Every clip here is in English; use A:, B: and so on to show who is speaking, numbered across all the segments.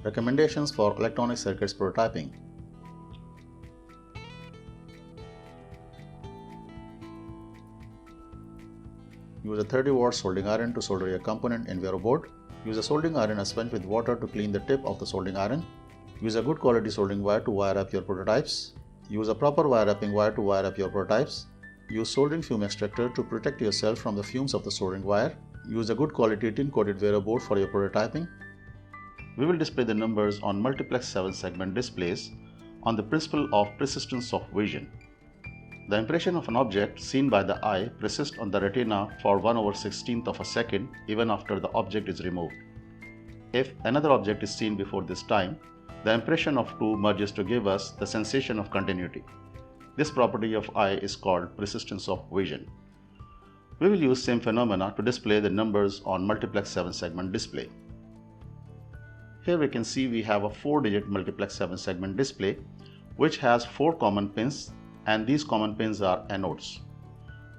A: Recommendations for electronic circuits prototyping. Use a 30-watt soldering iron to solder a component in Vero board. Use a soldering iron and sponge with water to clean the tip of the soldering iron. Use a good quality soldering wire to wire up your prototypes. Use a proper wire wrapping wire to wire up your prototypes. Use soldering fume extractor to protect yourself from the fumes of the soldering wire. Use a good quality tin-coated Vero board for your prototyping. We will display the numbers on multiplex 7-segment displays on the principle of persistence of vision. The impression of an object seen by the eye persists on the retina for 1/16th of a second even after the object is removed. If another object is seen before this time, the impression of two merges to give us the sensation of continuity. This property of eye is called persistence of vision. We will use same phenomena to display the numbers on multiplex 7-segment display. Here we can see we have a 4-digit multiplex 7-segment display which has 4 common pins, and these common pins are anodes.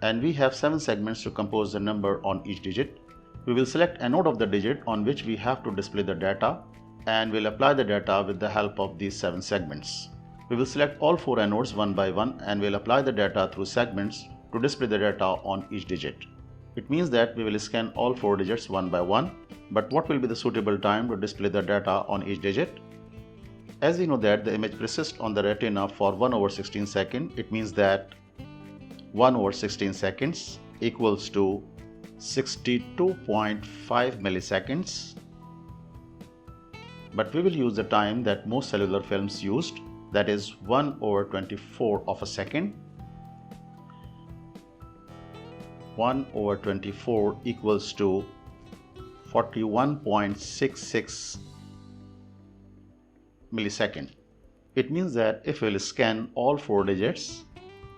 A: And we have 7 segments to compose the number on each digit. We will select anode of the digit on which we have to display the data, and we'll apply the data with the help of these 7 segments. We will select all 4 anodes one by one and we'll apply the data through segments to display the data on each digit. It means that we will scan all 4 digits one by one, but what will be the suitable time to display the data on each digit? As we know that the image persists on the retina for 1/16 second, it means that 1/16 seconds equals to 62.5 milliseconds. But we will use the time that most cellular films used, that is 1/24 of a second. 1/24 equals to 41.66 millisecond. It means that if we will scan all 4 digits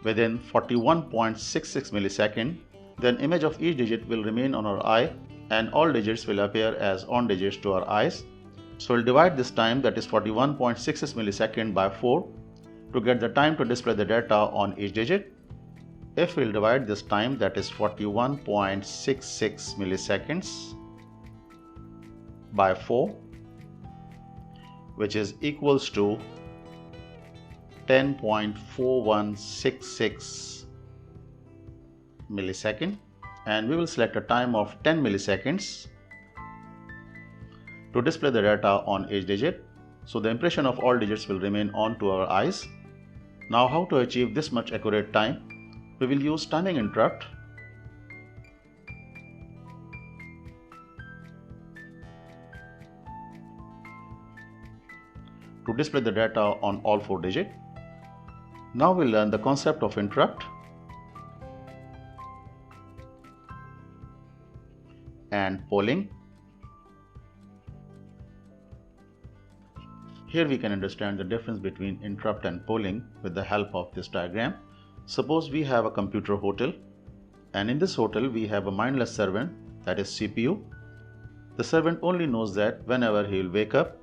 A: within 41.66 millisecond, then image of each digit will remain on our eye and all digits will appear as on digits to our eyes. So we'll divide this time, that is 41.66 millisecond, by 4 to get the time to display the data on each digit. If we'll divide this time, that is 41.66 milliseconds, by 4, which is equals to 10.4166 millisecond, and we will select a time of 10 milliseconds to display the data on each digit, so the impression of all digits will remain on to our eyes. Now, how to achieve this much accurate time? We will use timing interrupt. To display the data on all 4 digits. Now we'll learn the concept of interrupt and polling. Here we can understand the difference between interrupt and polling with the help of this diagram. Suppose we have a computer hotel, and in this hotel we have a mindless servant, that is CPU. The servant only knows that whenever he will wake up,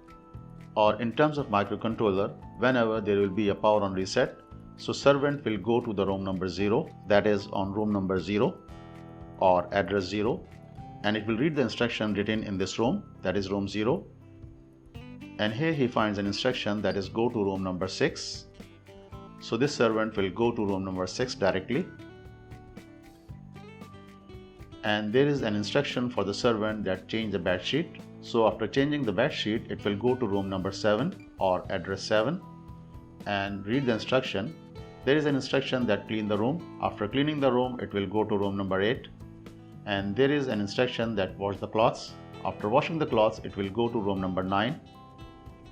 A: or in terms of microcontroller, whenever there will be a power on reset, so servant will go to the room number 0, that is on room number 0 or address 0, and it will read the instruction written in this room, that is room 0, and here he finds an instruction that is go to room number 6. So this servant will go to room number 6 directly, and there is an instruction for the servant that change the bed sheet. So after changing the bed sheet, it will go to room number 7 or address 7 and read the instruction. There is an instruction that clean the room. After cleaning the room, it will go to room number 8, and there is an instruction that wash the clothes. After washing the clothes, it will go to room number 9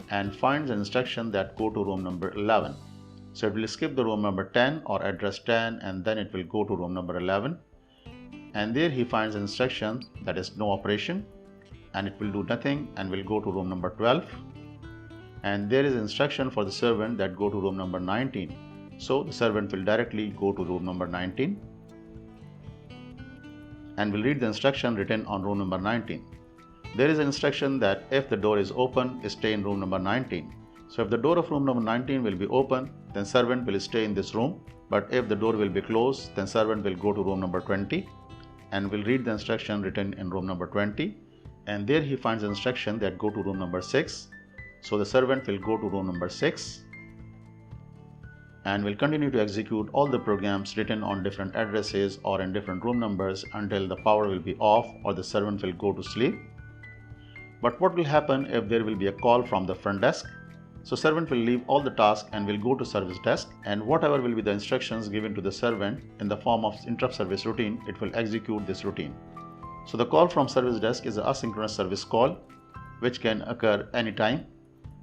A: and finds an instruction that go to room number 11. So it will skip the room number 10 or address 10, and then it will go to room number 11, and there he finds an instruction that is no operation, and it will do nothing and will go to room number 12, and there is instruction for the servant that go to room number 19. So the servant will directly go to room number 19 and will read the instruction written on room number 19. There is an instruction that if the door is open, stay in room number 19. So if the door of room number 19 will be open, then servant will stay in this room, but if the door will be closed, then servant will go to room number 20 and will read the instruction written in room number 20, and there he finds the instruction that go to room number 6. So the servant will go to room number 6 and will continue to execute all the programs written on different addresses or in different room numbers until the power will be off or the servant will go to sleep. But what will happen if there will be a call from the front desk? So servant will leave all the tasks and will go to service desk, and whatever will be the instructions given to the servant in the form of interrupt service routine, it will execute this routine. So the call from service desk is an asynchronous service call which can occur anytime,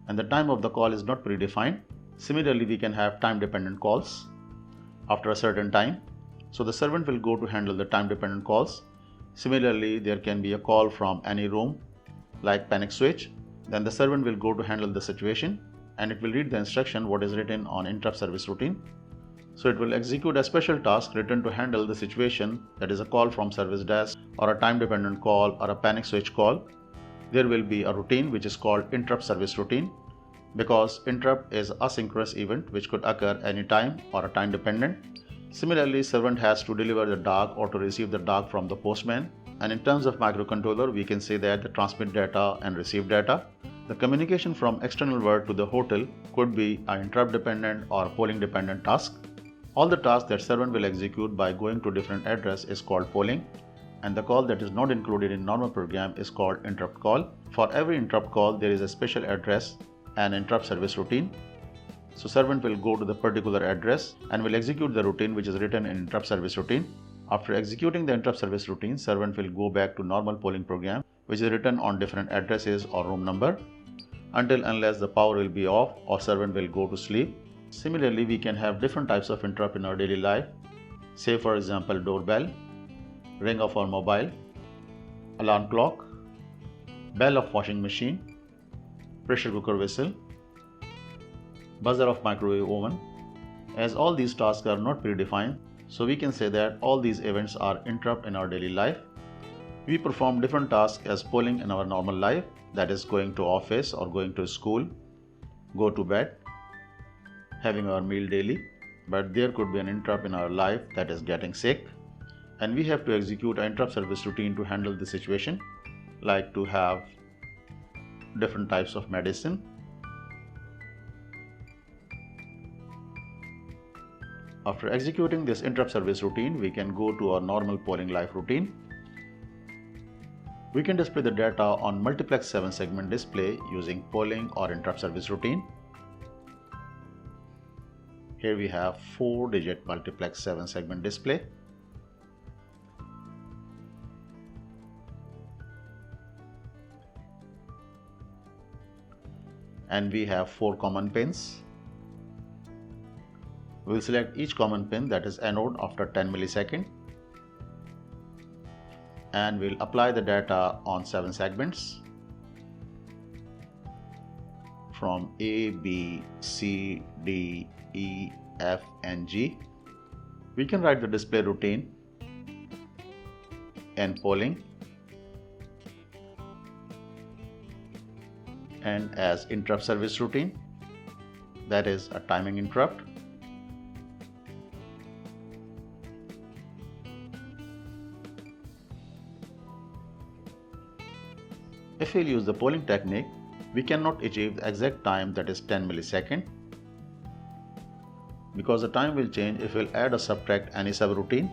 A: and the time of the call is not predefined. Similarly, we can have time-dependent calls after a certain time. So the servant will go to handle the time-dependent calls. Similarly, there can be a call from any room like panic switch. Then the servant will go to handle the situation and it will read the instruction what is written on interrupt service routine. So it will execute a special task written to handle the situation, that is a call from service desk or a time-dependent call or a panic switch call. There will be a routine which is called interrupt service routine, because interrupt is asynchronous event which could occur anytime or a time dependent. Similarly, servant has to deliver the dog or to receive the dog from the postman. And in terms of microcontroller, we can say that the transmit data and receive data. The communication from external world to the hotel could be an interrupt dependent or polling dependent task. All the tasks that servant will execute by going to different address is called polling, and the call that is not included in normal program is called interrupt call. For every interrupt call, there is a special address and interrupt service routine. So servant will go to the particular address and will execute the routine which is written in interrupt service routine. After executing the interrupt service routine, servant will go back to normal polling program which is written on different addresses or room number until unless the power will be off or servant will go to sleep. Similarly, we can have different types of interrupt in our daily life. Say for example, doorbell, ring of our mobile, alarm clock, bell of washing machine, pressure cooker whistle, buzzer of microwave oven. As all these tasks are not predefined, so we can say that all these events are interrupt in our daily life. We perform different tasks as polling in our normal life, that is going to office or going to school, go to bed, having our meal daily. But there could be an interrupt in our life, that is getting sick, and we have to execute an interrupt service routine to handle the situation, like to have different types of medicine. After executing this interrupt service routine, we can go to our normal polling life routine. We can display the data on multiplex 7-segment display using polling or interrupt service routine. Here we have 4-digit multiplex 7-segment display. And we have 4 common pins. We will select each common pin, that is anode, after 10 milliseconds, and we'll apply the data on 7 segments from A, B, C, D, E, F and G. We can write the display routine and polling and as interrupt service routine, that is a timing interrupt. If we use the polling technique, we cannot achieve the exact time, that is 10 milliseconds, because the time will change if we'll add or subtract any subroutine.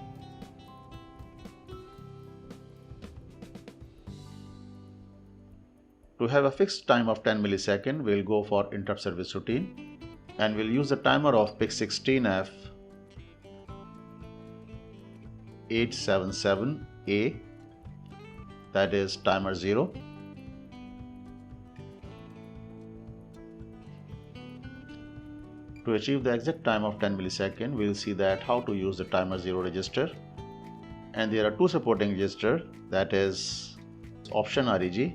A: To have a fixed time of 10 milliseconds, we'll go for interrupt service routine and we'll use the timer of PIC16F 877A, that is timer 0. To achieve the exact time of 10 milliseconds, we will see that how to use the timer 0 register. And there are 2 supporting registers, that is option REG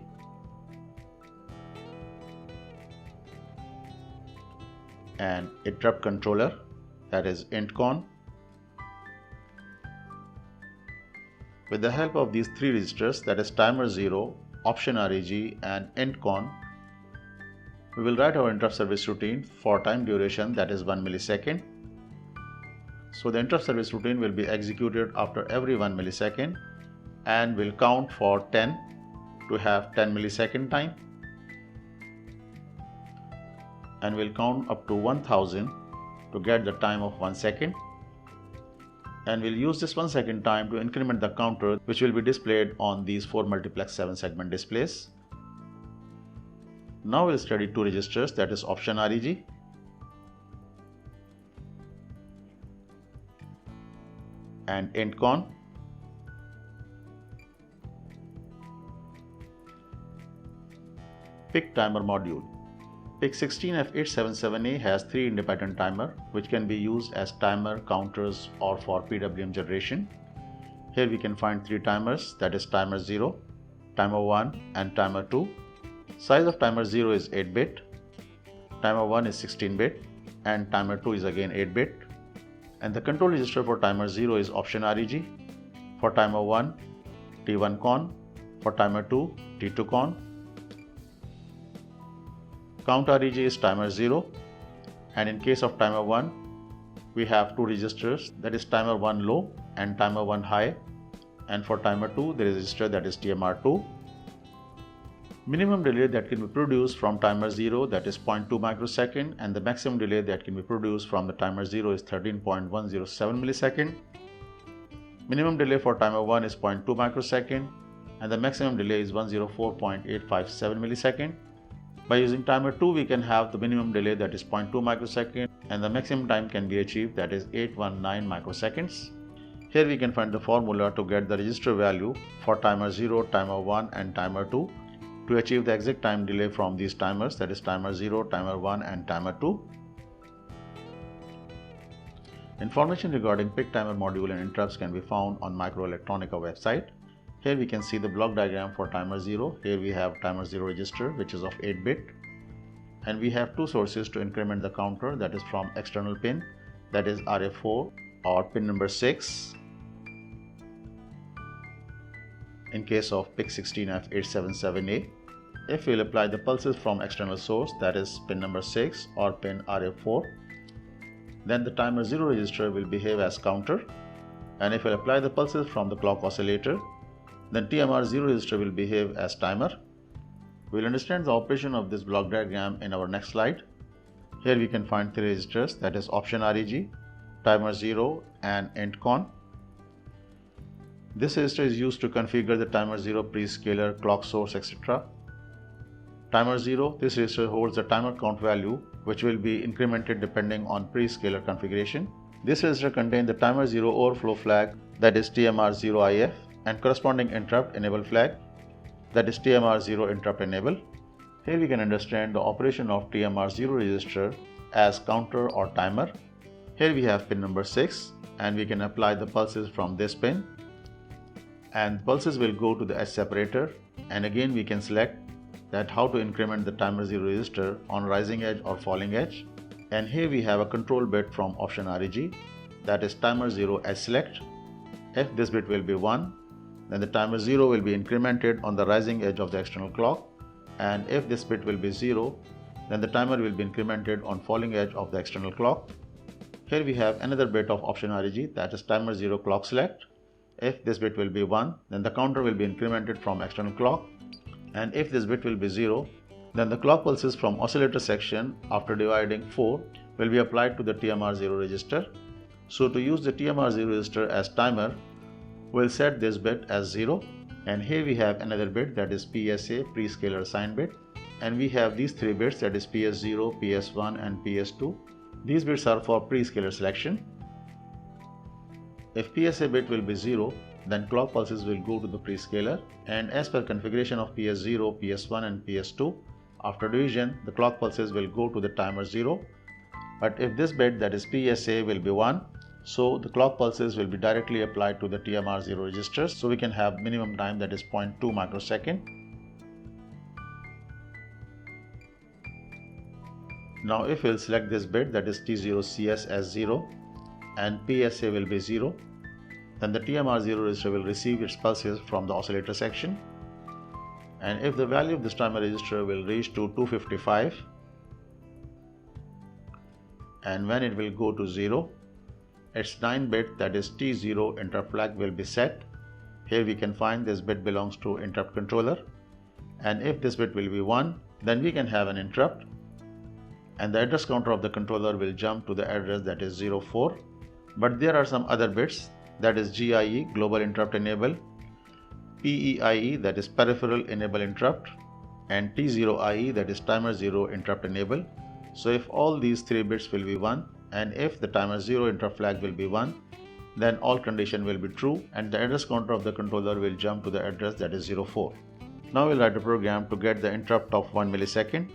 A: and interrupt controller, that is intcon. With the help of these 3 registers, that is timer 0, option REG and intcon, we will write our interrupt service routine for time duration, that is 1 millisecond. So the interrupt service routine will be executed after every 1 millisecond and will count for 10 to have 10 millisecond time. and we'll count up to 1000 to get the time of 1 second. And we'll use this 1 second time to increment the counter, which will be displayed on these 4 multiplex 7 segment displays. Now we'll study two registers, that is option REG and IntCon. PIC timer module. PIC 16F877A has 3 independent timers which can be used as timer, counters or for PWM generation. Here we can find 3 timers, that is timer 0, timer 1 and timer 2. Size of timer 0 is 8-bit, timer 1 is 16-bit and timer 2 is again 8-bit. And the control register for timer 0 is option REG, for timer 1 T1 con, for timer 2 T2 con. Count REG is timer 0, and in case of timer 1 we have 2 registers, that is timer 1 low and timer 1 high, and for timer 2 there is a register, that is TMR2. Minimum delay that can be produced from timer 0, that is 0.2 microsecond, and the maximum delay that can be produced from the timer 0 is 13.107 millisecond. Minimum delay for timer 1 is 0.2 microsecond and the maximum delay is 104.857 millisecond. By using timer 2 we can have the minimum delay, that is 0.2 microsecond, and the maximum time can be achieved, that is 819 microseconds. Here we can find the formula to get the register value for timer 0, timer 1 and timer 2 to achieve the exact time delay from these timers, that is timer 0, timer 1 and timer 2. Information regarding PIC timer module and interrupts can be found on Microelectronica website. Here we can see the block diagram for timer 0. Here we have timer 0 register which is of 8-bit, and we have 2 sources to increment the counter, that is from external pin, that is RA4 or pin number 6 in case of PIC 16F877A. If we'll apply the pulses from external source, that is pin number 6 or pin RA4, then the timer 0 register will behave as counter, and if we'll apply the pulses from the clock oscillator, then TMR0 register will behave as timer. We'll understand the operation of this block diagram in our next slide. Here we can find 3 registers, that is option REG, timer 0 and IntCon. This register is used to configure the timer 0 prescaler, clock source, etc. Timer 0, this register holds the timer count value which will be incremented depending on prescaler configuration. This register contains the timer 0 overflow flag, that is TMR0IF, and corresponding interrupt enable flag, that is TMR0 interrupt enable. Here we can understand the operation of TMR0 register as counter or timer. Here we have pin number 6 and we can apply the pulses from this pin, and pulses will go to the edge separator, and again we can select that how to increment the timer 0 register on rising edge or falling edge. And here we have a control bit from option REG, that is timer 0 edge select. If this bit will be 1, then the timer 0 will be incremented on the rising edge of the external clock, and if this bit will be 0, then the timer will be incremented on falling edge of the external clock. Here we have another bit of option REG, that is timer 0 clock select. If this bit will be 1, then the counter will be incremented from external clock, and if this bit will be 0, then the clock pulses from oscillator section after dividing 4 will be applied to the TMR0 register. So to use the TMR0 register as timer, we'll set this bit as 0, and here we have another bit, that is PSA, prescaler assigned bit, and we have these 3 bits, that is PS0, PS1 and PS2. These bits are for prescaler selection. If PSA bit will be 0, then clock pulses will go to the prescaler, and as per configuration of PS0, PS1 and PS2, after division the clock pulses will go to the timer 0. But if this bit, that is PSA, will be 1, so the clock pulses will be directly applied to the TMR0 registers, so we can have minimum time, that is 0.2 microsecond. Now if we'll select this bit, that is T0CS as 0 and PSA will be 0, then the TMR0 register will receive its pulses from the oscillator section, and if the value of this timer register will reach to 255, and when it will go to 0, its 9-bit, that is T0 interrupt flag will be set. Here we can find this bit belongs to interrupt controller, and if this bit will be 1, then we can have an interrupt, and the address counter of the controller will jump to the address that is 04. But there are some other bits, that is GIE, Global Interrupt Enable, PEIE, that is Peripheral Enable Interrupt, and T0IE, that is Timer 0 Interrupt Enable. So if all these 3 bits will be 1, and if the timer 0 interrupt flag will be 1, then all condition will be true and the address counter of the controller will jump to the address that is 04. Now we'll write a program to get the interrupt of 1 millisecond.